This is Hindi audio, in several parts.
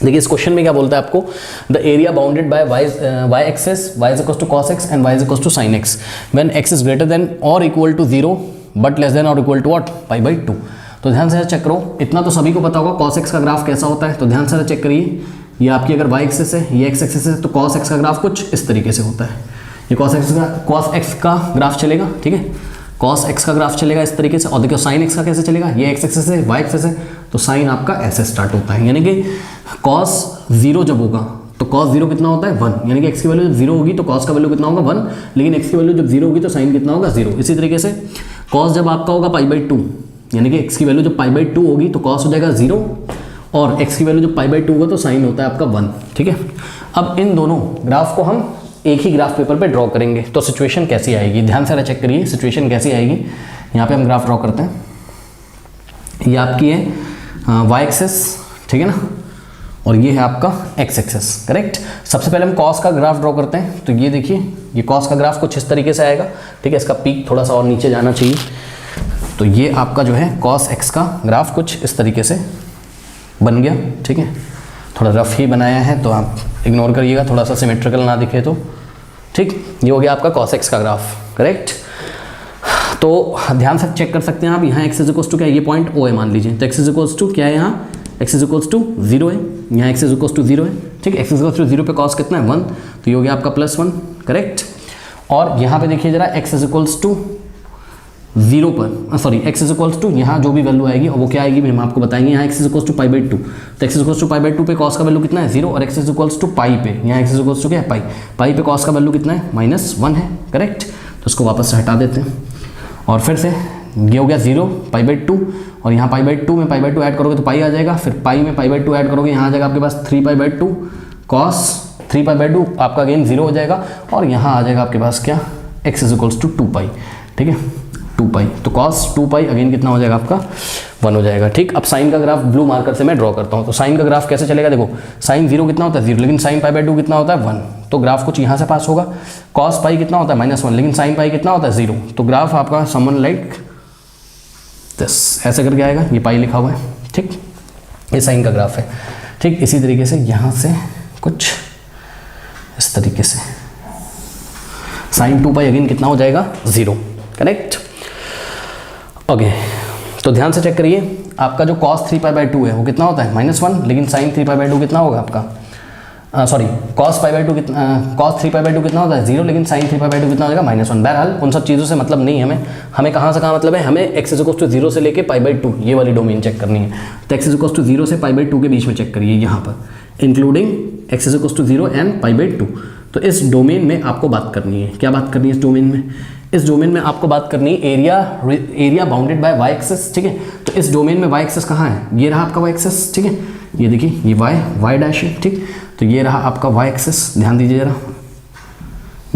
देखिए इस क्वेश्चन में क्या बोलता है आपको, the area bounded by y axis y is equal to cos x and y is equal to sine x when x is greater than और equal to 0 but less than और इक्वल टू व्हाट π/2। तो ध्यान से चेक करो, इतना तो सभी को पता होगा कॉस एक्स का ग्राफ कैसा होता है। तो ध्यान से चेक करिए, ये आपकी अगर वाई एक्सेस है, ये एक्स एक्सेस है, तो कॉस एक्स का ग्राफ कुछ इस तरीके से होता है। ये कॉस एक्स का ग्राफ चलेगा, ठीक है, कॉस एक्स का ग्राफ चलेगा इस तरीके से। और देखो साइन एक्स का कैसे चलेगा, ये एक्स एक्सेस है, वाई एक्सेस है, तो साइन आपका ऐसे स्टार्ट होता है। यानी कि कॉस 0 जब होगा तो कॉस 0 कितना होता है 1, यानी कि एक्स की वैल्यू जब 0 होगी तो कॉस का वैल्यू कितना होगा 1, लेकिन एक्स की वैल्यू जब 0 होगी तो साइन कितना होगा 0। इसी तरीके से कॉस जब आपका होगा π/2, यानी कि एक्स की वैल्यू जब π/2 होगी तो कॉस हो जाएगा 0, और एक्स की वैल्यू जब π/2 होगा तो साइन होता है आपका 1, ठीक है। अब इन दोनों ग्राफ को हम एक ही ग्राफ पेपर पे ड्रॉ करेंगे तो सिचुएशन कैसी आएगी, ध्यान से चेक करिए सिचुएशन कैसी आएगी। यहाँ पे हम ग्राफ ड्रॉ करते हैं, ये आपकी है वाई एक्सेस, ठीक है ना, और ये है आपका एक्स एक्सेस, करेक्ट। सबसे पहले हम कॉस का ग्राफ ड्रॉ करते हैं। तो ये देखिए, ये कॉस का ग्राफ कुछ इस तरीके से आएगा, ठीक है, इसका पीक थोड़ा सा और नीचे जाना चाहिए। तो ये आपका जो है कॉस एक्स का ग्राफ कुछ इस तरीके से बन गया, ठीक है। थोड़ा रफ ही बनाया है तो आप इग्नोर करिएगा, थोड़ा सा सिमेट्रिकल ना दिखे तो, ठीक। ये हो गया आपका कॉस एक्स का ग्राफ, करेक्ट। तो ध्यान से चेक कर सकते हैं आप, यहाँ एक्स इज इक्वल्स टू क्या है, ये पॉइंट ओ है मान लीजिए, तो एक्स इज इक्वल्स टू क्या है, यहाँ एक्स इज इक्वल्स टू 0 है, यहाँ एक्स इज इक्वल्स टू 0 है, ठीक। एक्स इज इक्वल्स टू 0 पे कॉस कितना है 1, तो ये हो गया आपका +1, करेक्ट। और यहाँ पे देखिए जरा एक्स इज इक्वल्स टू 0 पर, sorry x is equals to यहाँ जो भी वैल्यू आएगी और वो क्या आएगी हम आपको बताएंगे। यहाँ एक्स इज इक्वल्स टू π/2, तो एक्स इज इक्वल्स टू π/2 पे कॉस का वैल्यू कितना है 0, और एक्स इज इक्वल्स टू पाई पे, यहाँ एक्स इज इक्वल्स टू क्या है पाई पे कॉस का वैल्यू कितना है -1 है, करेक्ट। तो उसको वापस से हटा देते हैं और फिर से ये हो गया 0 π/2, और यहाँ π/2 में π/2 ऐड करोगे तो पाई आ जाएगा, फिर पाई में π/2 ऐड करोगे यहाँ आ जाएगा आपके पास 3π/2 कॉस 3π/2 आपका अगेन 0 हो जाएगा, और यहाँ आ जाएगा आपके पास क्या एक्स इज इक्वल्स टू 2π, ठीक है 2π, तो cos 2π अगेन कितना हो जाएगा आपका 1 हो जाएगा, ठीक। अब साइन का ग्राफ ब्लू मार्कर से मैं ड्रॉ करता हूँ। तो साइन का ग्राफ कैसे चलेगा, देखो साइन 0 कितना होता है 0, लेकिन साइन π/2 कितना होता है 1, तो ग्राफ कुछ यहाँ से पास होगा। cos π कितना होता है -1, लेकिन साइन π कितना होता है 0, तो ग्राफ आपका समवन लाइक दिस ऐसे करके आएगा, ये पाई लिखा हुआ है, ठीक। ये साइन का ग्राफ है, ठीक। इसी तरीके से यहाँ से कुछ इस तरीके से साइन 2π अगेन कितना हो जाएगा 0, करेक्ट। ओके, तो ध्यान से चेक करिए, आपका जो cos 3π/2 है वो कितना होता है -1, लेकिन sin 3π/2 कितना होगा आपका, सॉरी cos 3π/2 कितना होता है 0, लेकिन sin 3π/2 कितना हो जाएगा -1। बहरहाल उन सब चीज़ों से मतलब नहीं है हमें कहाँ से कहाँ मतलब है, हमें x इज इक्वल्स टू 0 से लेके π/2 ये वाली डोमेन चेक करनी है। तो x इज इक्वल्स टू 0 से π/2 के बीच में चेक करिए यहाँ पर, including x is equals to 0 and π/2। तो इस डोमेन में आपको बात करनी है, क्या बात करनी है इस डोमेन में, इस डोमेन में आपको बात करनी है area bounded by y axis, ठीक है। तो इस डोमेन में वाई एक्सेस कहाँ है, ये रहा आपका वाई एक्सेस, ठीक है, ये देखिए ये वाई डैश है, ठीक। तो ये रहा आपका वाई एक्सेस, ध्यान दीजिए जरा,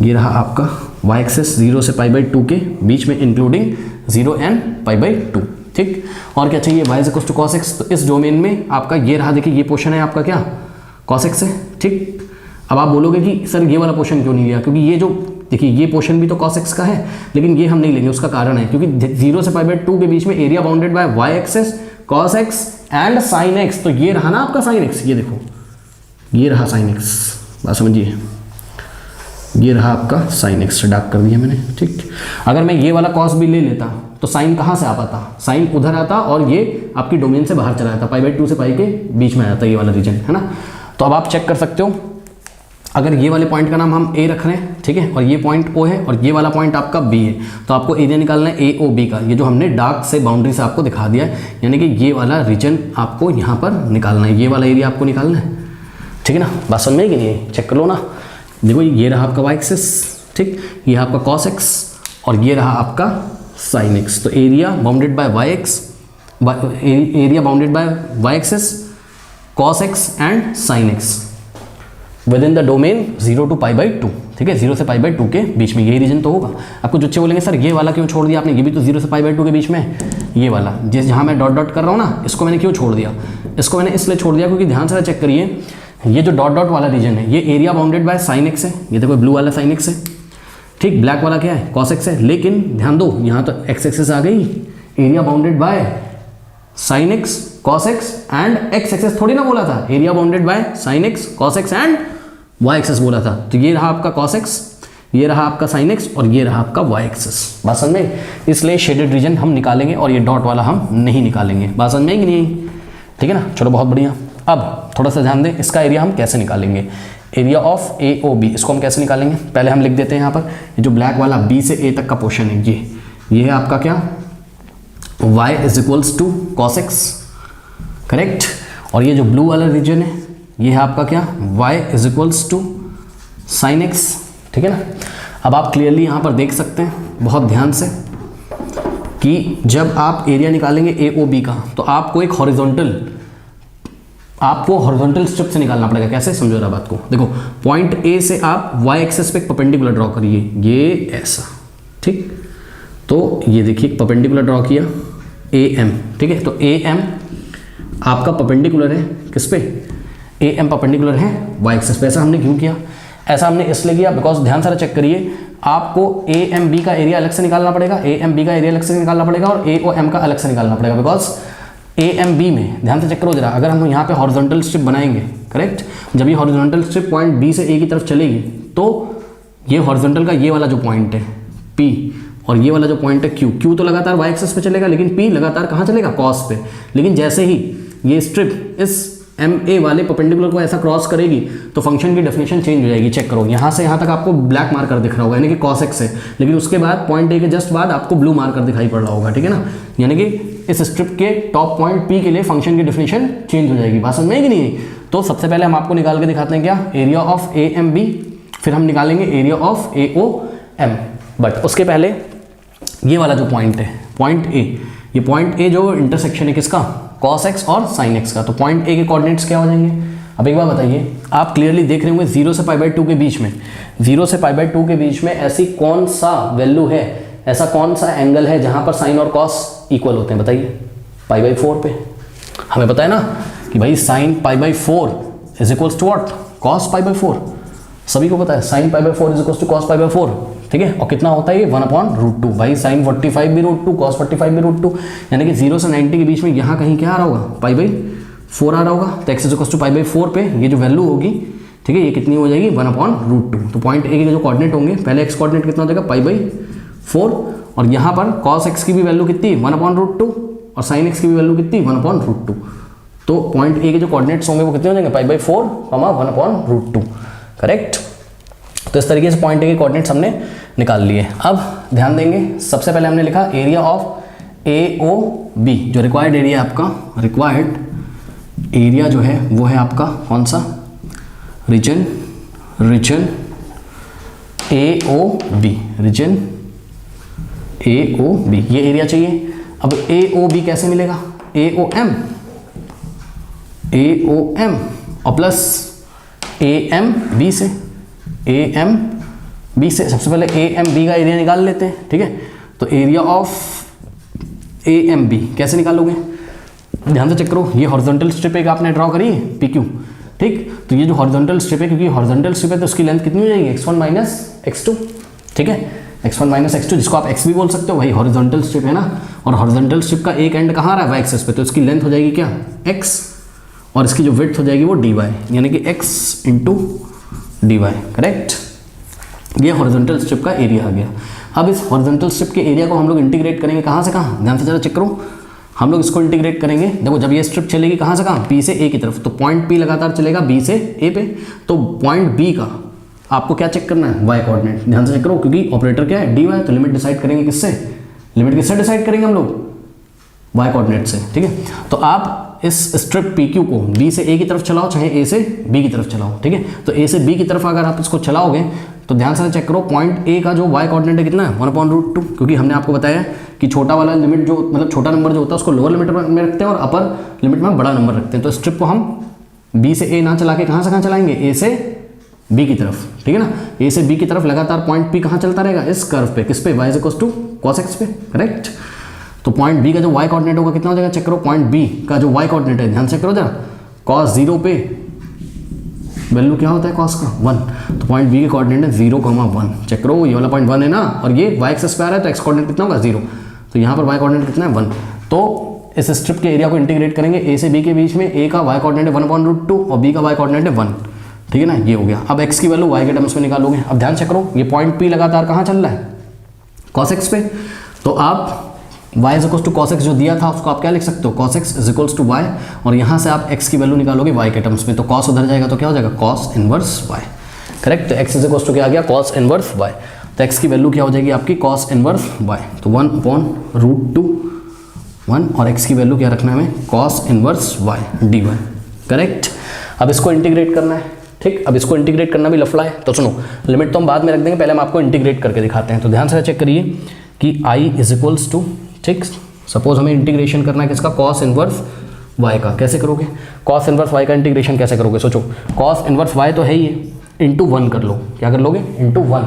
ये रहा आपका वाई एक्सेस 0 से π/2 के बीच में इंक्लूडिंग 0 एंड π/2, ठीक। और क्या चाहिए, y is equals to cos x। तो इस डोमेन में आपका ये रहा, देखिए ये पोर्शन है आपका क्या cos x है, ठीक। अब आप बोलोगे कि सर ये वाला पोर्शन क्यों नहीं लिया, क्योंकि ये जो देखिए ये पोर्शन भी तो cos x का है, लेकिन ये हम नहीं लेंगे, उसका कारण है क्योंकि 0 से π/2 के बीच में area bounded by y axis cos x and sin x। तो ये रहा ना आपका sin x, ये देखो ये रहा sin x, बात समझिए, ये रहा आपका sin x, डार्क कर दिया मैंने, ठीक। अगर मैं ये वाला cos भी ले लेता तो साइन कहाँ से आ पाता, साइन उधर आता और ये आपकी डोमेन से बाहर चला जाता, π/2 से पाई के बीच में आता ये वाला रीजन, है ना। तो अब आप चेक कर सकते हो, अगर ये वाले पॉइंट का नाम हम A रख रहे हैं, ठीक है, और ये पॉइंट O है और ये वाला पॉइंट आपका B है, तो आपको एरिया निकालना है AOB का, ये जो हमने डार्क से बाउंड्री से आपको दिखा दिया है, यानी कि ये वाला रीजन आपको यहाँ पर निकालना है, ये वाला एरिया आपको निकालना है, ठीक है ना। बात समझ में कि नहीं, चेक कर लो ना। देखो ये रहा आपका वाई एक्सेस, ठीक, ये आपका cos x और ये रहा आपका sin x। तो area bounded by y x, area bounded by y axis cos x and sin x within the domain 0 to π/2, ठीक है, 0 से π/2 के बीच में, यही रीजन तो होगा। आपको जो अच्छे बोलेंगे सर ये वाला क्यों छोड़ दिया आपने, ये भी तो 0 से π/2 के बीच में है, ये वाला जिस जहाँ मैं डॉट डॉट कर रहा हूँ ना, इसको मैंने क्यों छोड़ दिया, इसको मैंने इसलिए छोड़ दिया क्योंकि ध्यान से चेक करिए, ये जो डॉट डॉट वाला रीजन है ये area bounded by sin x है, ये देखो ब्लू वाला sin x है, ठीक, ब्लैक वाला क्या है cos x है, लेकिन ध्यान दो यहाँ तो x एक्सिस आ गई, area bounded by sin x cos x and x axis थोड़ी ना बोला था, area bounded by sin x cos x and y axis बोला था। तो ये रहा आपका cos x, ये रहा आपका sin x और ये रहा आपका y एक्सेस। बात समझ में? इसलिए शेडेड रीजन हम निकालेंगे और ये डॉट वाला हम नहीं निकालेंगे। बात समझ में कि नहीं? ठीक है ना, चलो बहुत बढ़िया। अब थोड़ा सा ध्यान दें, इसका एरिया हम कैसे निकालेंगे, area of A O B, इसको हम कैसे निकालेंगे? पहले हम लिख देते हैं यहाँ पर, ये जो ब्लैक वाला बी से ए तक का पोर्शन है ये है आपका क्या, y is equals to cos x, correct. और ये जो ब्लू वाला रीजन है ये है आपका क्या, y is equals to sine x, ठीक है ना। अब आप क्लियरली यहाँ पर देख सकते हैं बहुत ध्यान से कि जब आप एरिया निकालेंगे ए ओ बी का तो आपको एक हॉरिजॉन्टल स्ट्रिप से निकालना पड़ेगा। कैसे, समझो जरा बात को। देखो पॉइंट ए से आप y एक्सेस पे एक परपेंडिकुलर ड्रॉ करिए, ये ऐसा, ठीक। तो ये देखिए परपेंडिकुलर ड्रॉ किया ए एम, ठीक है। तो ए एम आपका परपेंडिकुलर है किस पे, ए एम परपेंडिकुलर है y एक्सेस पे। ऐसा हमने क्यों किया? ऐसा हमने इसलिए किया बिकॉज ध्यान से चेक करिए, आपको ए एम बी का एरिया अलग से निकालना पड़ेगा, ए एम बी का एरिया अलग से निकालना पड़ेगा और ए ओ एम का अलग से निकालना पड़ेगा। बिकॉज ए एम बी में ध्यान से चेक करो जरा, अगर हम यहाँ पे हॉरिजॉन्टल स्ट्रिप बनाएंगे, करेक्ट, जब ये हॉरिजॉन्टल स्ट्रिप पॉइंट बी से ए की तरफ चलेगी तो ये हॉरिजॉन्टल का ये वाला जो पॉइंट है पी और ये वाला जो पॉइंट है क्यू तो लगातार वाई एक्सेस पे चलेगा, लेकिन पी लगातार कहाँ चलेगा, कॉस पे। लेकिन जैसे ही ये स्ट्रिप इस एम ए वाले परपेंडिकुलर को ऐसा क्रॉस करेगी तो फंक्शन की डेफिनेशन चेंज हो जाएगी। चेक करो, यहाँ से यहाँ तक आपको ब्लैक मार्कर दिख रहा होगा यानी कि कॉस एक्स है, लेकिन उसके बाद पॉइंट ए के जस्ट बाद आपको ब्लू मार्कर दिखाई पड़ रहा होगा, ठीक है ना। यानी कि इस स्ट्रिप के टॉप पॉइंट पी के लिए फंक्शन की डेफिनेशन चेंज हो जाएगी। बात समझ में कि नहीं? तो सबसे पहले हम आपको निकाल के दिखाते हैं क्या, area of A M B, फिर हम निकालेंगे area of A O M. But उसके पहले ये वाला जो पॉइंट है, पॉइंट ए, ये पॉइंट ए जो इंटरसेक्शन है किसका, cos x और sin x का, तो पॉइंट ए के कोऑर्डिनेट्स क्या हो जाएंगे? अब एक बार बताइए, आप क्लियरली देख रहे होंगे 0 से π/2 के बीच में, 0 से π/2 के बीच में ऐसी कौन सा वैल्यू है, ऐसा कौन सा एंगल है जहां पर sin और cos इक्वल होते हैं? बताइए, π/4 पे। हमें पता है ना कि भाई sin π/4 is equals to what, cos π/4, सभी को पता है sin π/4 is equals to cos π/4, ठीक है। और कितना होता है ये 1/√2, भाई sin 45 भी √2, cos 45 भी √2, यानी कि 0 से 90 के बीच में यहाँ कहीं क्या आ रहा होगा, π/4 आ रहा होगा। तो x इज इक्वल्स टू π/4 पे ये जो वैल्यू होगी, ठीक है, ये कितनी हो जाएगी 1/√2। तो पॉइंट ए के जो कोऑर्डिनेट होंगे, पहले x कोऑर्डिनेट कितना हो जाएगा π/4, और यहाँ पर cos x की भी वैल्यू कितनी 1/√2 और sin x की भी वैल्यू कितनी 1/√2। तो पॉइंट ए के जो कोऑर्डिनेट्स होंगे वो कितने हो जाएंगे π/4, 1/√2, करेक्ट। तो इस तरीके से पॉइंट ए के कोऑर्डिनेट्स हमने निकाल लिए। अब ध्यान देंगे, सबसे पहले हमने लिखा area of A O B, जो रिक्वायर्ड एरिया आपका, रिक्वायर्ड एरिया जो है वो है आपका कौन सा, region A O B, region A O B, ये एरिया चाहिए। अब ए ओ बी कैसे मिलेगा, ए ओ एम और प्लस ए एम बी से, ए एम बी से सबसे पहले ए एम बी का एरिया निकाल लेते हैं, ठीक है। तो area of A M B कैसे निकालोगे, ध्यान से चेक करो, ये हॉरिजॉन्टल स्ट्रिप एक आपने ड्रॉ करी है पी क्यू, ठीक। तो ये जो हॉरिजॉन्टल स्ट्रिप है, क्योंकि हॉरिजॉन्टल स्ट्रिप है तो उसकी लेंथ कितनी हो जाएगी x1 माइनस x2, ठीक है, x1 माइनस x2, जिसको आप x भी बोल सकते हो, वही हॉरिजॉन्टल स्ट्रिप है ना। और हॉरिजॉन्टल स्ट्रिप का एक एंड कहाँ आ रहा है, वाई एक्सिस पे, तो इसकी लेंथ हो जाएगी क्या x, और इसकी जो विड्थ हो जाएगी वो dy, यानी कि x इंटू dy, करेक्ट। ये हॉरिजॉन्टल स्ट्रिप का एरिया आ गया। अब इस हॉरिजॉन्टल स्ट्रिप के एरिया को हम लोग इंटीग्रेट करेंगे कहाँ से कहाँ, ध्यान से जरा चेक करो, हम लोग इसको इंटीग्रेट करेंगे। देखो जब ये स्ट्रिप चलेगी कहाँ से कहाँ, बी से ए की तरफ, तो पॉइंट पी लगातार चलेगा बी से ए पे, तो पॉइंट बी का आपको क्या चेक करना है, वाई कोऑर्डिनेट, ध्यान से चेक करो, क्योंकि ऑपरेटर क्या है डी वाई, तो लिमिट डिसाइड करेंगे किससे, लिमिट किससे डिसाइड करेंगे हम लोग, वाई कोऑर्डिनेट से, ठीक है। तो आप इस स्ट्रिप पी क्यू को बी से ए की तरफ चलाओ, चाहे ए से बी की तरफ चलाओ, ठीक है। तो ए से बी की तरफ अगर आप इसको चलाओगे तो ध्यान से चेक करो, पॉइंट ए का जो वाई कोऑर्डिनेट है कितना है 1/√2, क्योंकि हमने आपको बताया कि छोटा वाला लिमिट जो, मतलब छोटा नंबर जो होता है उसको लोअर लिमिट में रखते हैं और अपर लिमिट में बड़ा नंबर रखते हैं। तो स्ट्रिप को हम बी से ए ना चला के कहाँ से कहाँ चलाएंगे, ए से बी की तरफ, ठीक है ना। ए से बी की तरफ लगातार पॉइंट पी कहाँ चलता रहेगा, इस कर्व पे, किस पे, y equals to cos x पे, करेक्ट। तो पॉइंट बी का जो y कोऑर्डिनेट होगा कितना हो जाएगा, चेक करो, पॉइंट बी का जो y कोऑर्डिनेट है, ध्यान से करो जरा, cos 0 पे वैल्यू क्या होता है cos का 1, तो पॉइंट बी के कोऑर्डिनेट है 0,1, चेक करो, ये वाला पॉइंट 1 है ना, और ये y एक्सिस पे आ रहा है तो x कोऑर्डिनेट कितना होगा 0, तो यहाँ पर y कोऑर्डिनेट कितना है 1। तो इस स्ट्रिप के एरिया को इंटीग्रेट करेंगे ए से बी के बीच में, ए का वाई कोऑर्डिनेट है 1/√2 और बी का वाई कोऑर्डिनेट है 1, ठीक है ना, ये हो गया। अब x की वैल्यू y के टर्म्स में निकालोगे। अब ध्यान से करो, ये पॉइंट P लगातार कहाँ चल रहा है, cos x पे, तो आप y is equals to cos x जो दिया था उसको आप क्या लिख सकते हो, cos x is equals to y, और यहाँ से आप x की वैल्यू निकालोगे y के टर्म्स में, तो cos उधर जाएगा तो क्या हो जाएगा, cos इनवर्स y, करेक्ट। तो x इज इक्वल्स टू क्या आ गया, cos इनवर्स y, तो x की वैल्यू क्या हो जाएगी आपकी, cos इनवर्स y, तो 1/√2 1, और x की वैल्यू क्या रखना है हमें, cos inverse y dy, correct. अब इसको इंटीग्रेट करना है, ठीक। अब इसको इंटीग्रेट करना भी लफड़ा है, तो सुनो, लिमिट तो हम बाद में रख देंगे, पहले हम आपको इंटीग्रेट करके दिखाते हैं। तो ध्यान से चेक करिए कि i इज इक्वल्स टू, ठीक, सपोज हमें इंटीग्रेशन करना है किसका, cos इनवर्स y का, कैसे करोगे, cos इनवर्स y का इंटीग्रेशन कैसे करोगे, सोचो, cos इनवर्स y तो है ही, इंटू 1 कर लो, क्या कर लोगे, इंटू 1,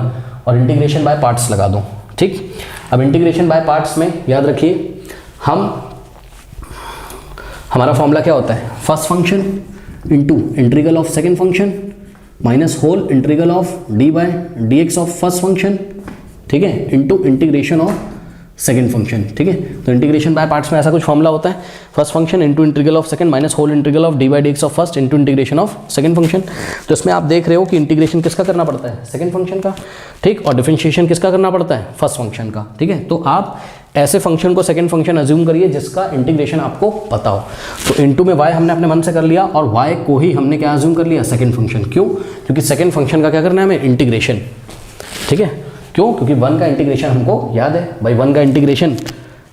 और इंटीग्रेशन बाय पार्ट्स लगा दो, ठीक। अब इंटीग्रेशन बाय पार्ट्स में याद रखिए हमारा फॉर्मूला क्या होता है, first function into integral of second function minus whole integral of dy/dx of first function, ठीक है, into integration of second function, ठीक है। तो इंटीग्रेशन बाय पार्ट्स में ऐसा कुछ फॉर्मूला होता है, first function into integral of second minus whole integral of dy/dx of first into integration of second function. तो इसमें आप देख रहे हो कि इंटीग्रेशन किसका करना पड़ता है, सेकंड फंक्शन का, ठीक, और डिफरेंशिएशन किसका करना पड़ता है, फर्स्ट फंक्शन का, ठीक है। तो आप ऐसे फंक्शन को सेकंड फंक्शन अज्यूम करिए जिसका इंटीग्रेशन आपको पता हो। तो इनटू में y हमने अपने मन से कर लिया, और y को ही हमने क्या अज्यूम कर लिया, सेकंड फंक्शन। क्यों, क्योंकि सेकंड फंक्शन का क्या करना है हमें, इंटीग्रेशन, ठीक है। क्यों, क्योंकि 1 का इंटीग्रेशन हमको याद है भाई, 1 का इंटीग्रेशन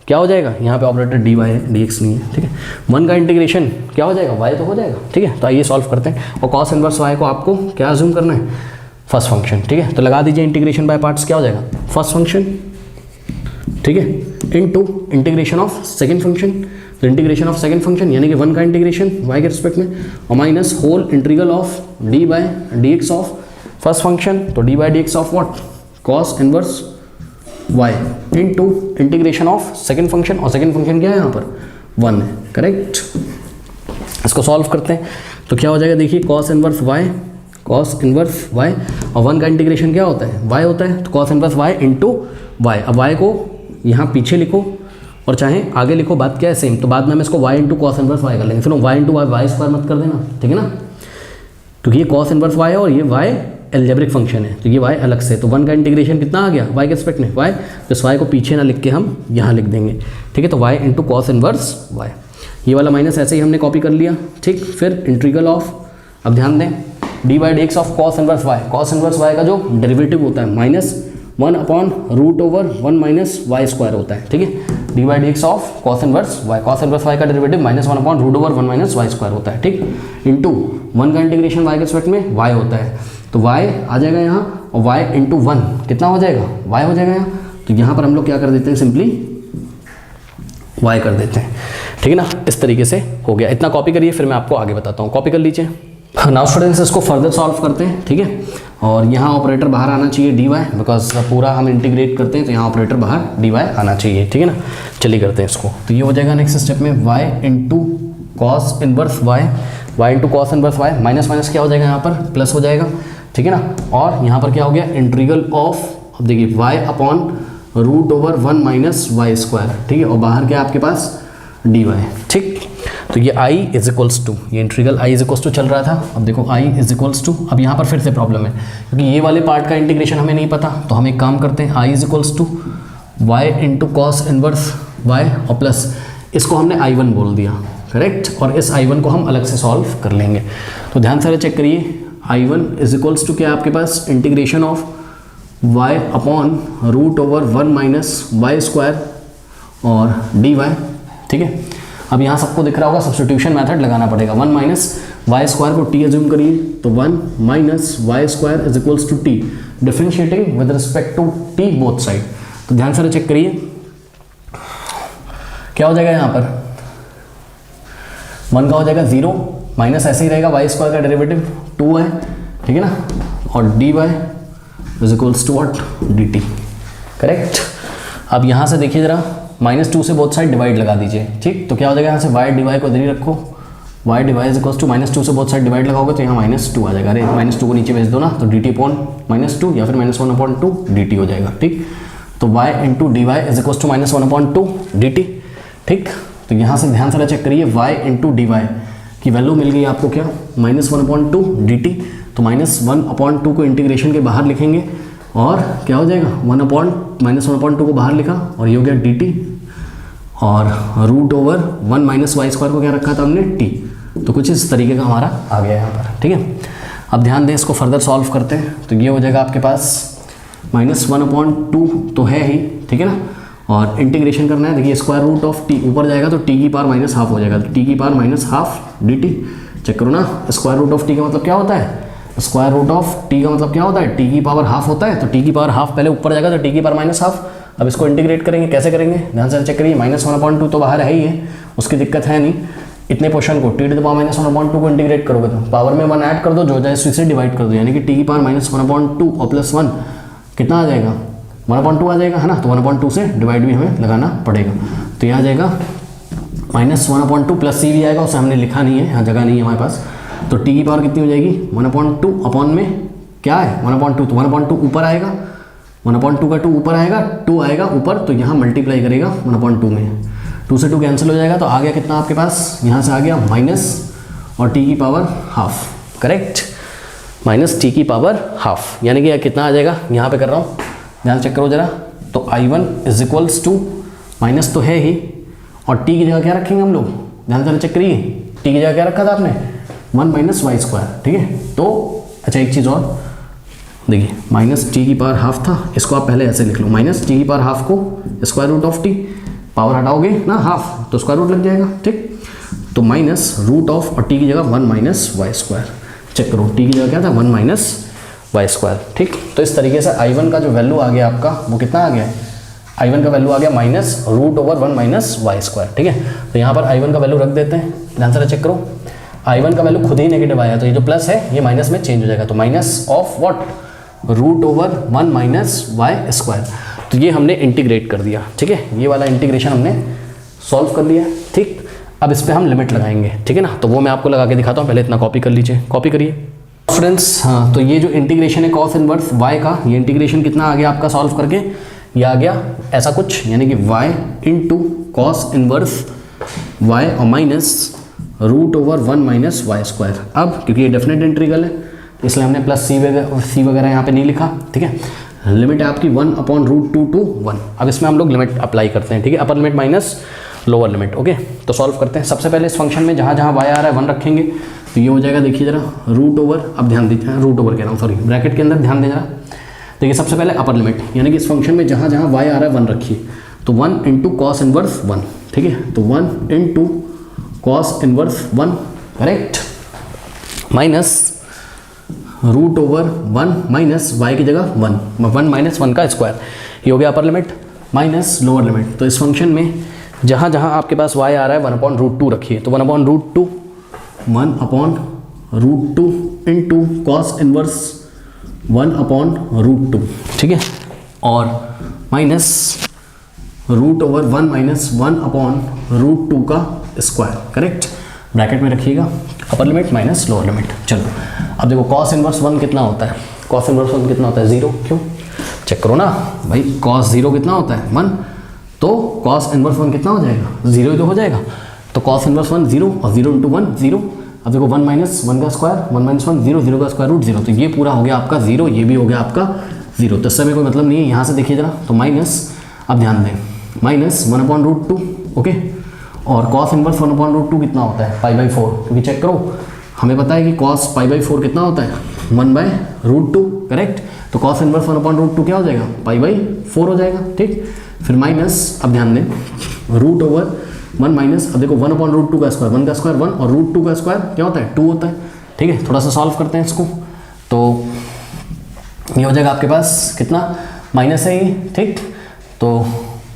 क्या हो जाएगा, यहाँ पे ऑपरेटर dy है, dx नहीं है, ठीक है। 1 का इंटीग्रेशन क्या हो जाएगा, y तो हो जाएगा, ठीक है। तो आइए सॉल्व करते हैं, और cos इनवर्स y को आपको क्या अज्यूम करना है, फर्स्ट फंक्शन, ठीक है। तो लगा दीजिए इंटीग्रेशन बाय पार्ट्स, क्या हो जाएगा, फर्स्ट फंक्शन, ठीक है, into integration of second function, तो इंटीग्रेशन ऑफ सेकंड फंक्शन यानी कि 1 का इंटीग्रेशन y के रिस्पेक्ट में, और minus whole integral of dy/dx of first function, तो dy/dx of what, cos inverse y into integration of second function, और सेकंड फंक्शन क्या है यहाँ पर 1 है, करेक्ट। इसको सॉल्व करते हैं तो क्या हो जाएगा, देखिए cos इनवर्स y, और 1 का इंटीग्रेशन क्या होता है, y होता है, तो cos inverse y into y। अब y को यहाँ पीछे लिखो और चाहे आगे लिखो, बात क्या है सेम, तो बाद में हम इसको y into cos inverse y कर लेंगे। सुनो, y इंटू y स्क्वायर मत कर देना, ठीक है ना, क्योंकि ये कॉस इनवर्स y है और ये y एल्जेब्रिक फंक्शन है, तो ये y अलग से, तो 1 का इंटीग्रेशन कितना आ गया y के रिस्पेक्ट में y, तो इस y को पीछे ना लिख के हम यहाँ लिख देंगे, ठीक है। तो y into cos inverse y, ये वाला माइनस ऐसे ही हमने कॉपी कर लिया, ठीक। फिर इंटीग्रल ऑफ, अब ध्यान दें, dy/dx of cos inverse y का जो डेरिवेटिव होता है माइनस 1/√1 माइनस y स्क्वायर होता है, ठीक है। dy/dx of cos inverse y का derivative minus 1/√1 minus y square होता है, ठीक, इंटू 1 का इंटीग्रेशन y के रिस्पेक्ट में y होता है, तो y आ जाएगा यहाँ, और y इंटू 1 कितना हो जाएगा, y हो जाएगा यहाँ। तो यहाँ पर हम लोग क्या कर देते हैं, सिंपली y कर देते हैं, ठीक है ना। इस तरीके से हो गया, इतना कॉपी करिए, फिर मैं आपको आगे बताता हूँ, कॉपी कर लीजिए। नाउ स्टूडेंट्स इसको फर्दर सॉल्व करते हैं, ठीक है। और यहाँ ऑपरेटर बाहर आना चाहिए dy, बिकॉज पूरा हम इंटीग्रेट करते हैं तो यहाँ ऑपरेटर बाहर dy आना चाहिए, ठीक है ना। चलिए करते हैं इसको, तो ये हो जाएगा नेक्स्ट स्टेप में y into cos inverse y into cos inverse y, minus minus क्या हो जाएगा यहाँ पर, प्लस हो जाएगा, ठीक है ना। और यहाँ पर क्या हो गया, इंटीग्रल ऑफ, अब देखिए y/√1 माइनस y स्क्वायर, ठीक है, और बाहर क्या आपके पास dy, ठीक। तो ये i इज इक्वल्स टू, ये integral i is equals to चल रहा था, अब देखो i इज इक्वल्स टू, अब यहाँ पर फिर से प्रॉब्लम है क्योंकि ये वाले पार्ट का इंटीग्रेशन हमें नहीं पता, तो हम एक काम करते हैं, i is equals to y into cos inverse y, और प्लस इसको हमने i1 बोल दिया, करेक्ट, और इस i1 को हम अलग से सॉल्व कर लेंगे। तो ध्यान से चेक करिए, i1 इज इक्वल्स टू क्या आपके पास, integration of y/√1 minus y square और dy, ठीक है। अब यहाँ सबको दिख रहा होगा, सब्स्टिट्यूशन मेथड लगाना पड़ेगा, 1 माइनस वाई स्क्वायर को t एज्यूम करिए, तो 1 minus y square is equals to t, differentiating with respect to t both side. तो ध्यान से चेक करिए क्या हो जाएगा, यहाँ पर 1 का हो जाएगा 0, माइनस ऐसे ही रहेगा, वाई स्क्वायर का डेरिवेटिव 2 है, ठीक है ना, और dy is equals to what, dt, करेक्ट। अब यहाँ से देखिए जरा, -2 से बोथ साइड डिवाइड लगा दीजिए, ठीक। तो क्या हो जाएगा, यहाँ से y dy को इधर ही रखो, y dy is equals to -2 से बोथ साइड डिवाइड लगाओगे तो यहाँ -2 आ जाएगा, अरे -2 को नीचे भेज दो ना, तो dt अपॉन -2 या फिर -1/2 dt हो जाएगा, ठीक। तो y into dy is equals to -1/2 dt, ठीक। तो तो यहाँ से ध्यान से चेक करिए y इंटू डी वाई की वैल्यू मिल गई आपको क्या, -1/2 dt। तो -1/2 को इंटीग्रेशन के बाहर लिखेंगे और क्या हो जाएगा, -1/2 को बाहर लिखा और ये हो गया dt, और √1 - y² को क्या रखा था हमने, t। तो कुछ इस तरीके का हमारा आ गया यहाँ पर, ठीक है। अब ध्यान दें, इसको फर्दर सॉल्व करते हैं। तो ये हो जाएगा आपके पास -1/2 तो है ही, ठीक है ना, और इंटीग्रेशन करना है। देखिए √t ऊपर जाएगा तो t की पावर -½ हो जाएगा, तो t की पावर -½ dt। चेक करो ना, √t का मतलब क्या होता है, √t का मतलब क्या होता है, t की पावर ½ होता है। तो t की पावर ½ पहले ऊपर जाएगा तो t की पावर -½ अब इसको इंटीग्रेट करेंगे, कैसे करेंगे, ध्यान से चेक करिए। -1/2 तो बाहर है ही है, उसकी दिक्कत है नहीं। इतने पोर्शन को t -1/2 को इंटीग्रेट करोगे तो पावर में 1 ऐड कर दो, जो जाए इसे डिवाइड कर दो, यानी कि t की पावर -1/2 और +1 कितना आ जाएगा, 1/2 आ जाएगा, है ना। तो 1/2 से डिवाइड भी हमें लगाना पड़ेगा। तो यहाँ आ जाएगा -1/2 प्लस c भी आएगा, उसे हमने लिखा नहीं है, यहाँ जगह नहीं है हमारे पास। तो t की पावर कितनी हो जाएगी, 1/2 अपॉन में क्या है 1/2, तो 1/2 ऊपर आएगा, 1/2 का 2 ऊपर आएगा, 2 आएगा ऊपर, तो यहाँ मल्टीप्लाई करेगा 1/2 में, 2 से 2 कैंसिल हो जाएगा। तो आ गया कितना आपके पास, यहाँ से आ गया माइनस और t की पावर ½ करेक्ट, -t की पावर ½ यानी कि कितना आ जाएगा, यहाँ पे कर रहा हूँ, ध्यान चेक करो जरा। तो I1 = माइनस तो है ही, और t की जगह क्या रखेंगे हम लोग, ध्यान से चेक करिए, t की जगह क्या रखा था आपने, 1 - y², ठीक है। तो अच्छा एक चीज़ और देखिए, -t की पावर ½ था, इसको आप पहले ऐसे लिख लो, -t की पावर ½ को √t, पावर हटाओगे ना ½ तो स्क्वायर रूट लग जाएगा, ठीक। तो -√, और t की जगह 1 - y², चेक करो t की जगह क्या था, 1 - y², ठीक। तो इस तरीके से I1 का जो वैल्यू आ गया आपका वो कितना आ गया है, I1 का वैल्यू आ गया -√1 - y², ठीक है। तो यहाँ पर I1 का वैल्यू रख देते हैं, ध्यान से चेक करो। I1 का वैल्यू खुद ही नेगेटिव आया, तो ये जो प्लस है ये माइनस में चेंज हो जाएगा, तो माइनस ऑफ व्हाट, √1 - y²। तो ये हमने इंटीग्रेट कर दिया, ठीक है, ये वाला इंटीग्रेशन हमने सॉल्व कर लिया, ठीक। अब इस पर हम लिमिट लगाएंगे, ठीक है ना। तो वो मैं आपको लगा के दिखाता हूँ, पहले इतना कॉपी कर लीजिए, कॉपी करिए फ्रेंड्स। हाँ, तो ये जो इंटीग्रेशन है कॉस इनवर्स y का, ये इंटीग्रेशन कितना आ गया आपका सॉल्व करके, ये आ गया ऐसा कुछ, यानी कि y into cos inverse y और माइनस √1 - y²। अब क्योंकि ये डेफिनेट इंटीग्रल है, इसलिए हमने प्लस c वगैरह यहाँ पे नहीं लिखा, ठीक है। लिमिट है आपकी 1/√2 to 1। अब इसमें हम लोग लिमिट अप्लाई करते हैं, ठीक है, upper limit minus lower limit, okay. तो सॉल्व करते हैं। सबसे पहले इस फंक्शन में जहाँ जहाँ y आ रहा है 1 रखेंगे, तो ये हो जाएगा, देखिए जरा √, अब ध्यान दीजिए, √, कह रहा हूँ सॉरी, ब्रैकेट के अंदर ध्यान दे जरा। देखिए सबसे पहले अपर लिमिट, यानी कि इस फंक्शन में जहाँ जहाँ y आ रहा है 1 रखिए, तो 1 इंटू कॉस इनवर्स 1, ठीक है। तो 1 into cos inverse 1 correct, minus √1 minus y की जगह 1 - 1 का स्क्वायर, ये हो गया upper limit, minus lower limit. तो इस फंक्शन में जहाँ जहाँ आपके पास y आ रहा है 1/√2 रखिए, तो 1/√2 इंटू कॉस इनवर्स 1/√2, ठीक है, और माइनस √1 - 1/√2 का स्क्वायर करेक्ट, ब्रैकेट में रखिएगा, upper limit minus lower limit. चलो अब देखो कॉस इनवर्स 1 कितना होता है, कॉस इनवर्स 1 कितना होता है, 0, क्यों, चेक करो ना भाई, कॉस 0 कितना होता है 1, तो कॉस इनवर्स 1 कितना हो जाएगा, 0 ही तो हो जाएगा। तो कॉस इनवर्स 1 0, और 0 इंटू 1 0। अब देखो 1 - 1 का स्क्वायर, 1 - 1 0, 0 का स्क्वायर रूट 0, तो ये पूरा हो गया आपका 0, ये भी हो गया आपका 0। तो इससे में कोई मतलब नहीं है, यहाँ से देखिए जरा, तो माइनस, अब ध्यान दें, माइनस 1/√2, ओके, और कॉस इनवर्स 1/√2 कितना होता है, π/4, क्योंकि चेक करो हमें पता है कि कॉस π/4 कितना होता है, 1/√2 करेक्ट। तो कॉस इनवर्स 1/√2 क्या हो जाएगा, π/4 हो जाएगा, ठीक। फिर माइनस, अब ध्यान दें, √1 माइनस, अब देखो 1/√2 का स्क्वायर, 1 का स्क्वायर 1, और √2 का स्क्वायर क्या होता है, 2 होता है, ठीक है। थोड़ा सा सॉल्व करते हैं इसको, तो ये हो जाएगा आपके पास कितना, माइनस है ये, ठीक। तो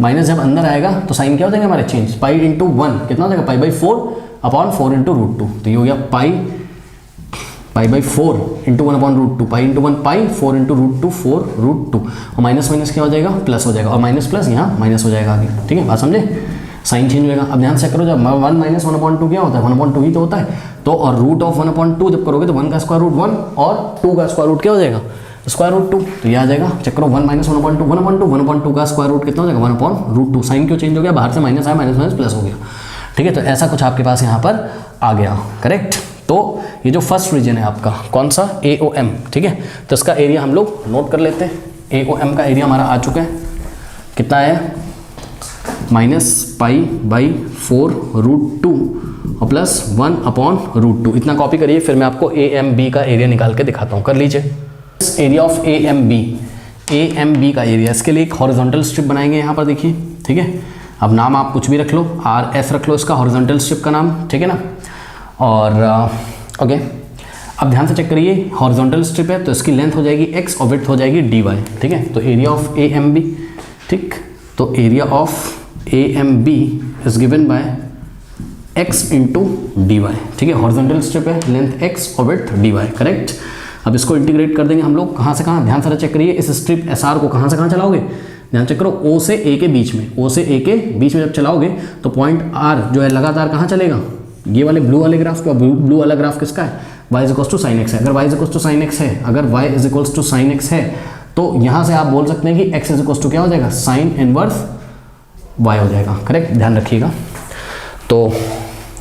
माइनस जब अंदर आएगा तो साइन क्या हो जाएगा हमारे चेंज, π इंटू 1 कितना हो जाएगा, π/4/4 इंटू √2, तो ये हो गया π/4 इंटू 1/√2, π इंटू 1 π, 4 इंटू √2 4√2, और माइनस माइनस क्या हो जाएगा, प्लस हो जाएगा, और माइनस प्लस यहाँ माइनस हो जाएगा आगे, ठीक है, बात समझे, साइन चेंज होगा। अब ध्यान से करो, जब 1 - 1/2 क्या होता है, 1/2 ही तो होता है, तो और √1/2 जब करोगे तो 1 का स्क्वायर रूट 1 और 2 का स्क्वायर रूट क्या हो जाएगा, √2, तो ये आ जाएगा, चेक करो 1 - 1/2 1/2 का स्क्वायर रूट कितना हो जाएगा, 1/√2। साइन क्यों चेंज हो गया, बाहर से माइनस आया, माइनस माइनस प्लस हो गया, ठीक है, तो ऐसा कुछ आपके पास यहाँ पर आ गया, करेक्ट। तो ये जो फर्स्ट रीजन है आपका कौन सा, AOM, ठीक है, तो इसका एरिया हम लोग नोट कर लेते हैं। AOM का एरिया हमारा आ चुका है, कितना है, -π/4√2 और +1/√2, इतना कॉपी करिए, फिर मैं आपको AMB का एरिया निकाल के दिखाता हूँ, कर लीजिए। एरिया ऑफ AMB का एरिया, इसके लिए एक हॉरिजॉन्टल स्ट्रिप बनाएंगे यहाँ पर, देखिए, ठीक है। अब नाम आप कुछ भी रख लो, RS रख लो इसका, हॉरिजॉन्टल स्ट्रिप का नाम, ठीक है ना। और ओके, अब ध्यान से चेक करिए, हॉरिजॉन्टल स्ट्रिप है तो इसकी लेंथ हो जाएगी x और विड्थ हो जाएगी dy, ठीक है। तो एरिया ऑफ AMB, ठीक, तो area of AMB is given by x into dy, ठीक है। हॉरिजॉन्टल स्ट्रिप है, लेंथ x और विड्थ dy, करेक्ट। अब इसको इंटीग्रेट कर देंगे हम लोग, कहाँ से कहाँ, ध्यान से चेक करिए, इस स्ट्रिप SR को कहाँ से कहाँ चलाओगे, ध्यान चेक करो, O से A के बीच में, O से A के बीच में जब चलाओगे तो पॉइंट R जो है लगातार कहाँ चलेगा, ये वाले ब्लू वाले ग्राफ का, ब्लू वाला ग्राफ किसका है, y is equals to sine x है। अगर y is equals to sine x है, अगर y is equals to sine x है, तो यहाँ से आप बोल सकते हैं कि x इज इक्वल्स टू क्या हो जाएगा, साइन इनवर्स y हो जाएगा, करेक्ट, ध्यान रखिएगा। तो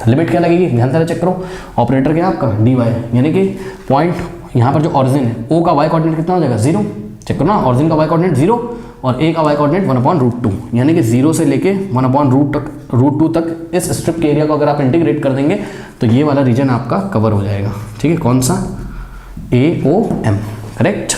लिमिट क्या लगेगी, ध्यान से चेक करो, ऑपरेटर क्या आपका dy, यानी कि पॉइंट यहाँ पर जो ऑरिजिन है O का y कोऑर्डिनेट कितना हो जाएगा, 0, चेक करो ना, ऑरिजिन का y कोऑर्डिनेट 0 और A का y कोऑर्डिनेट 1/√2, यानी कि 0 से लेके 1/√2 तक इस स्ट्रिप के एरिया को अगर आप इंटीग्रेट कर देंगे तो ये वाला रीजन आपका कवर हो जाएगा, ठीक है। कौन सा, AOM, करेक्ट।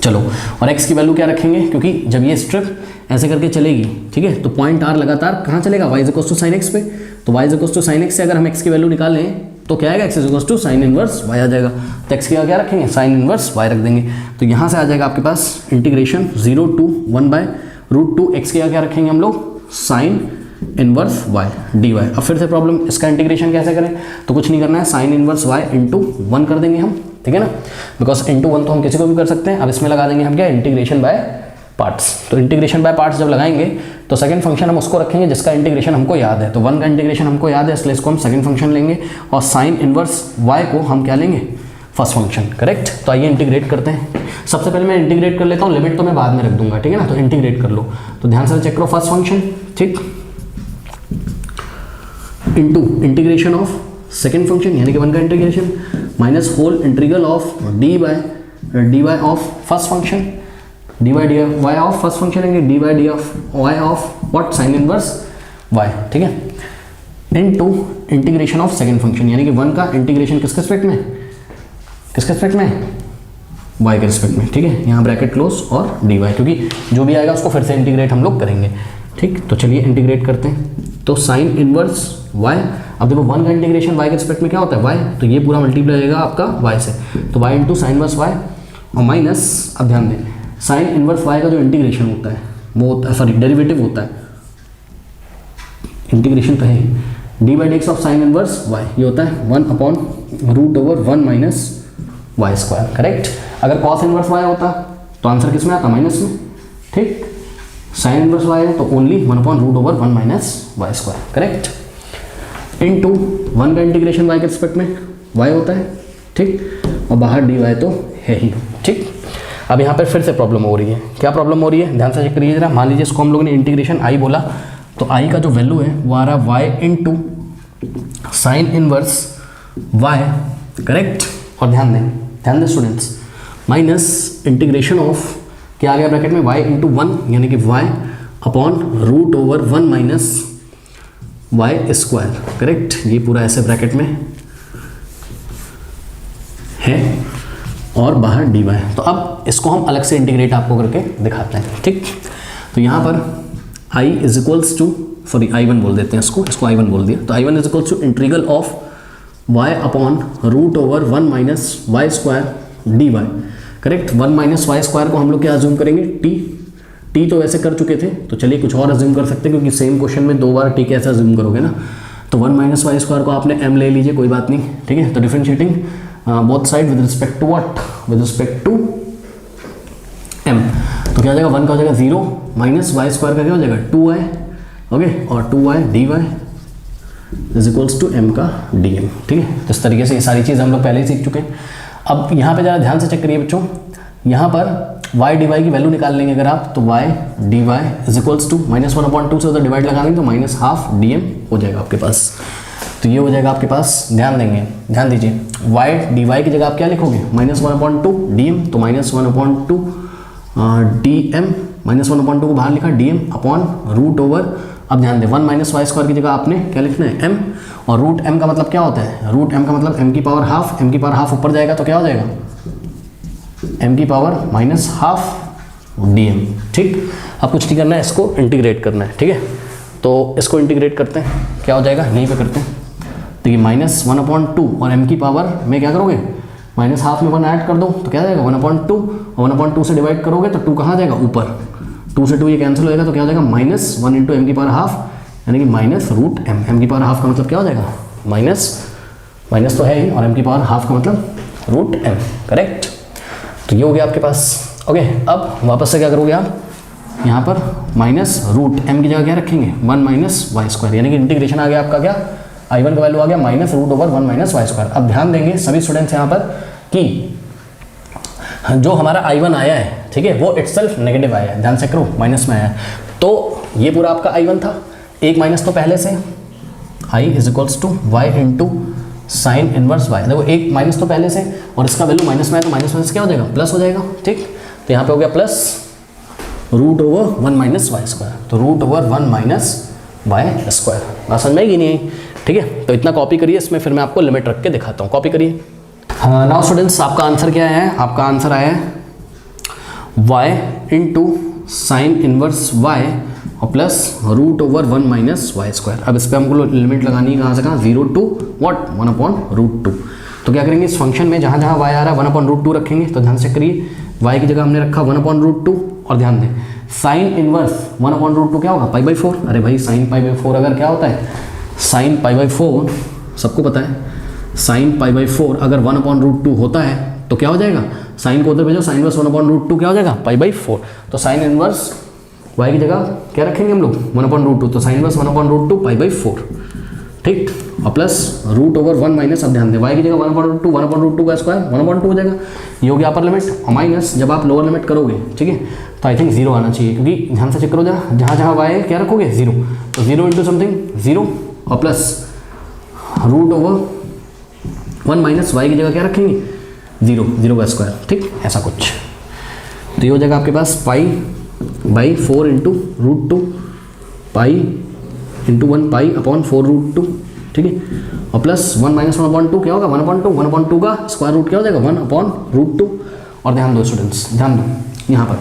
चलो, और x की वैल्यू क्या रखेंगे, क्योंकि जब ये स्ट्रिप ऐसे करके चलेगी, ठीक है, तो पॉइंट R लगातार कहाँ चलेगा, y is equals to sine x पे, तो y is equals to sine x से अगर हम x की वैल्यू निकालें तो क्या आएगा, x is equals to sine inverse y आ जाएगा। तो x की क्या रखेंगे, साइन इनवर्स y रख देंगे, तो यहाँ से आ जाएगा आपके पास इंटीग्रेशन 0 to 1/√2, x की क्या रखेंगे हम लोग, साइन इनवर्स y dy। अब फिर से प्रॉब्लम, इसका इंटीग्रेशन कैसे करें, तो कुछ नहीं करना है, साइन इनवर्स y इंटू 1 कर देंगे हम, ठीक है ना, बिकॉज इंटू 1 तो हम किसी को भी कर सकते हैं। अब इसमें लगा देंगे हम क्या, इंटीग्रेशन बाय पार्ट्स। तो इंटीग्रेशन बाय पार्ट्स जब लगाएंगे तो सेकंड फंक्शन हम उसको रखेंगे जिसका इंटीग्रेशन हमको याद है, तो 1 का इंटीग्रेशन हमको याद है, इसलिए इसको हम सेकंड फंक्शन लेंगे, और साइन इनवर्स y को हम क्या लेंगे, फर्स्ट फंक्शन, करेक्ट। तो आइए इंटीग्रेट करते हैं। सबसे पहले मैं इंटीग्रेट कर लेता हूँ, लिमिट तो मैं बाद में रख दूंगा, ठीक है ना। तो इंटीग्रेट कर लो, तो ध्यान से चेक करो, फर्स्ट फंक्शन, ठीक, into integration of second function यानी कि 1 का integration minus whole integral of dy of first function, dy of first function लेंगे, dy of what, sine inverse y, ठीक है, into integration of second function यानी कि 1 का इंटीग्रेशन किसके रिस्पेक्ट में, किसके रिस्पेक्ट में, y के रिस्पेक्ट में, ठीक है। यहाँ ब्रैकेट क्लोज और dy, क्योंकि जो भी आएगा उसको फिर से इंटीग्रेट हम लोग करेंगे, ठीक। तो चलिए इंटीग्रेट करते हैं, तो साइन इनवर्स y, अब देखो 1 का इंटीग्रेशन y के रिस्पेक्ट में क्या होता है, y, तो ये पूरा मल्टीप्लाई होगा आपका y से, तो y into sine inverse y और माइनस, अब ध्यान दें, साइन इनवर्स y का जो इंटीग्रेशन होता है वो होता है, सॉरी डेरिवेटिव होता है, इंटीग्रेशन तो है d/dx of sine inverse y, ये होता है 1/√1 माइनस y स्क्वायर, करेक्ट। अगर कॉस इनवर्स y होता तो आंसर किस में आता, माइनस में, ठीक। साइन इनवर्स y है तो only 1/√1 minus y square, correct, into 1 का इंटीग्रेशन y के रिस्पेक्ट में y होता है, ठीक, और बाहर dy तो है ही, ठीक। अब यहाँ पर फिर से प्रॉब्लम हो रही है, क्या प्रॉब्लम हो रही है, ध्यान से चेक करिए जरा। मान लीजिए इसको हम लोगों ने इंटीग्रेशन i बोला, तो i का जो वैल्यू है वो आ रहा y into sine inverse y, correct. और ध्यान दें स्टूडेंट्स, माइनस इंटीग्रेशन ऑफ क्या आ गया ब्रैकेट में, y इंटू 1 यानी कि y /√1 minus y square, correct. ये पूरा ऐसे ब्रैकेट में है और बाहर dy। तो अब इसको हम अलग से इंटीग्रेट आपको करके दिखाते हैं, ठीक। तो यहाँ पर i is equals to, sorry i1 बोल देते हैं इसको i1 बोल दिया, तो i1 is equals to integral of y/√1 minus y square dy, correct. 1 minus y square को हम लोग क्या अज्यूम करेंगे, t तो वैसे कर चुके थे, तो चलिए कुछ और अज्यूम कर सकते हैं, क्योंकि सेम क्वेश्चन में 2 बार t कैसे अज्यूम करोगे ना, तो 1 माइनस y स्क्वायर को आपने m ले लीजिए, कोई बात नहीं, ठीक है। तो differentiating both side with respect to what, with respect to m, तो क्या हो जाएगा, 1 का हो जाएगा 0 माइनस y स्क्वायर का क्या हो जाएगा 2y, ओके, और 2y dy is equals to m का dm, ठीक है। तो इस तरीके से ये सारी चीज़ हम लोग पहले ही सीख चुके हैं। अब यहाँ पे ज़रा ध्यान से चेक करिए बच्चों, यहाँ पर वाई डी वाई की वैल्यू निकाल लेंगे अगर आप, तो y d y is equals to -1/2 से उधर डिवाइड लगा देंगे तो -12 dm हो जाएगा आपके पास। तो ये हो जाएगा आपके पास, ध्यान देंगे, ध्यान दीजिए, वाई डी वाई की जगह आप क्या लिखोगे, -1/2 dm, तो -1/2 dm, -1/2 को बाहर लिखा dm अपॉन रूट ओवर, अब ध्यान दें 1 - y² की जगह आपने क्या लिखना है m, और रूट m का मतलब क्या होता है, रूट m का मतलब m की पावर हाफ, m की पावर हाफ ऊपर जाएगा तो क्या हो जाएगा m की पावर -12 dm। ठीक, अब कुछ नहीं करना है, इसको इंटीग्रेट करना है, ठीक है, तो इसको इंटीग्रेट करते हैं, क्या हो जाएगा, यहीं पे करते हैं, देखिए -1/2 और m की पावर में क्या करोगे, -12 में 1 ऐड कर दो तो क्या जाएगा 1/2, और 1/2 से डिवाइड करोगे तो 2 कहाँ जाएगा ऊपर, 2 से 2 ये कैंसिल हो जाएगा तो क्या हो जाएगा -1 × m की पावर हाफ, यानी कि -√m, m की पावर हाफ का मतलब क्या हो जाएगा माइनस तो है ही, और m की पावर हाफ का मतलब √m, करेक्ट। तो ये हो गया आपके पास, ओके। अब वापस से क्या करोगे आप, यहाँ पर -√m की जगह क्या रखेंगे 1 - y², यानी कि इंटीग्रेशन आ गया आपका क्या, I1 का वैल्यू आ गया -√1 - y²। अब ध्यान देंगे सभी स्टूडेंट्स यहाँ पर कि जो हमारा I1 आया है, ठीक है, वो इटसेल्फ नेगेटिव आया है, ध्यान से करो, माइनस में आया है, तो ये पूरा आपका I1 था, एक माइनस तो पहले से, I = y × sign inverse y, देखो एक माइनस तो पहले से और इसका वैल्यू माइनस में है तो माइनस में से क्या हो जाएगा, प्लस हो जाएगा, ठीक, तो यहाँ पे हो गया प्लस √1 - y², तो √1 - y², बात समझ में आएगी नहीं, ठीक है, तो इतना कॉपी करिए, इसमें फिर मैं आपको लिमिट रख के दिखाता हूँ, कॉपी करिए। हाँ, नाउ स्टूडेंट्स आपका आंसर क्या है, आपका आंसर आया है y × साइन इनवर्स y और प्लस √1 - y²। अब इस पर हमको लिमिट लगानी है, कहाँ से कहाँ, 0 to what 1/√2। तो क्या करेंगे, इस फंक्शन में जहाँ जहाँ y आ रहा है 1/√2 रखेंगे, तो ध्यान से करिए, y की जगह हमने रखा 1/√2, और ध्यान दें साइन इनवर्स 1/√2 क्या होगा, π/4, अरे भाई साइन π/4 अगर क्या होता है, साइन π/4 सबको पता है, साइन π/4 अगर 1/√2 होता है तो क्या हो जाएगा, साइन को उधर भेजो, साइन इनवर्स 1/√2 क्या हो जाएगा π/4, तो साइन इनवर्स y की जगह क्या रखेंगे हम लोग 1/√2, तो साइन इनवर्स 1/√2 π/4, ठीक, और प्लस √1 - अब ध्यान दें y की जगह 1/√2 का स्क्वायर 1/2 हो जाएगा, ये हो गया अपर लिमिट, और माइनस जब आप लोअर लिमिट करोगे, ठीक है, तो आई थिंक 0 आना चाहिए, क्योंकि ध्यान से चेक करो जरा, जहाँ जहाँ y है क्या रखोगे 0, तो 0 × समथिंग 0 और प्लस √1 - y की जगह क्या रखेंगे 0 का स्क्वायर, ठीक, ऐसा कुछ, तो ये हो जाएगा आपके पास π/4 × √2 π × 1 π/4√2, ठीक है, और प्लस 1 - 1/2 क्या होगा 1/2 का स्क्वायर रूट क्या हो जाएगा 1/√2, और ध्यान दो स्टूडेंट्स, ध्यान दो यहाँ पर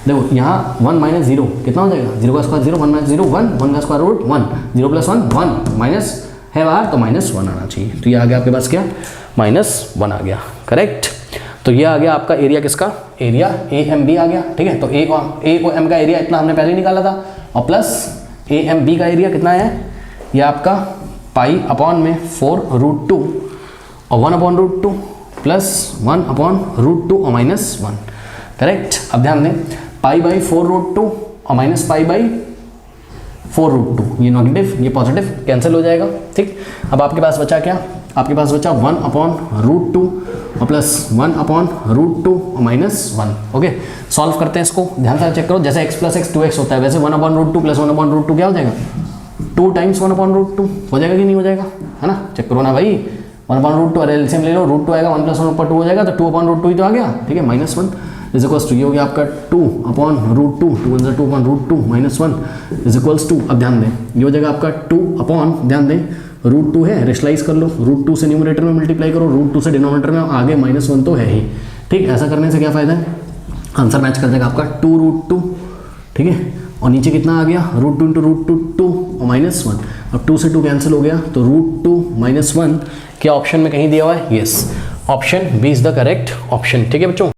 देखो, यहाँ 1 - 0 कितना हो जाएगा, 0 का स्क्वायर 0, 1 - 0 1, 1 का स्क्वायर रूट 1, 0 + 1 1, माइनस है बाहर तो -1 आना चाहिए, तो ये आ गया आपके पास क्या -1 आ गया, करेक्ट। तो ये आ गया आपका एरिया किसका, एरिया AMB आ गया, ठीक है, तो A और M का एरिया इतना हमने पहले ही निकाला था, और प्लस AMB का एरिया कितना है, ये आपका π/4√2 और 1/√2 प्लस 1/√2 और -1, करेक्ट। अब ध्यान दें π/4√2 और -π/4√2, ये नेगेटिव ये पॉजिटिव कैंसिल हो जाएगा, ठीक। अब आपके पास बचा क्या, आपके पास बचा 1/√2 और प्लस 1/√2 और -1, ओके। सॉल्व करते हैं इसको, ध्यान से चेक करो, जैसे x + x 2x होता है, वैसे 1/√2 + 1/√2 क्या हो जाएगा 2 × 1/√2 हो जाएगा कि नहीं हो जाएगा, है ना, चेक करो ना भाई, 1/√2 अरे एलसीएम ले लो, √2 आएगा, 1 + 1 ऊपर 2 हो जाएगा, तो 2/√2 ही तो आ गया, ठीक है, -1 = ये हो गया आपका 2/√2, 2 × 2/√2 -1 = अब ध्यान दें ये हो जाएगा आपका 2 ध्यान दें √2 है, रेशलाइज कर लो, √2 से न्यूमरेटर में मल्टीप्लाई करो, √2 से डिनोमिनेटर में, आगे -1 तो है ही, ठीक। ऐसा करने से क्या फ़ायदा है, आंसर मैच कर जाएगा आपका 2√2, ठीक है, और नीचे कितना आ गया √2 × √2 और -1, अब 2 से 2 कैंसिल हो गया, तो √2 -1 क्या ऑप्शन में कहीं दिया हुआ है, yes, option B is the correct option, ठीक है बच्चों।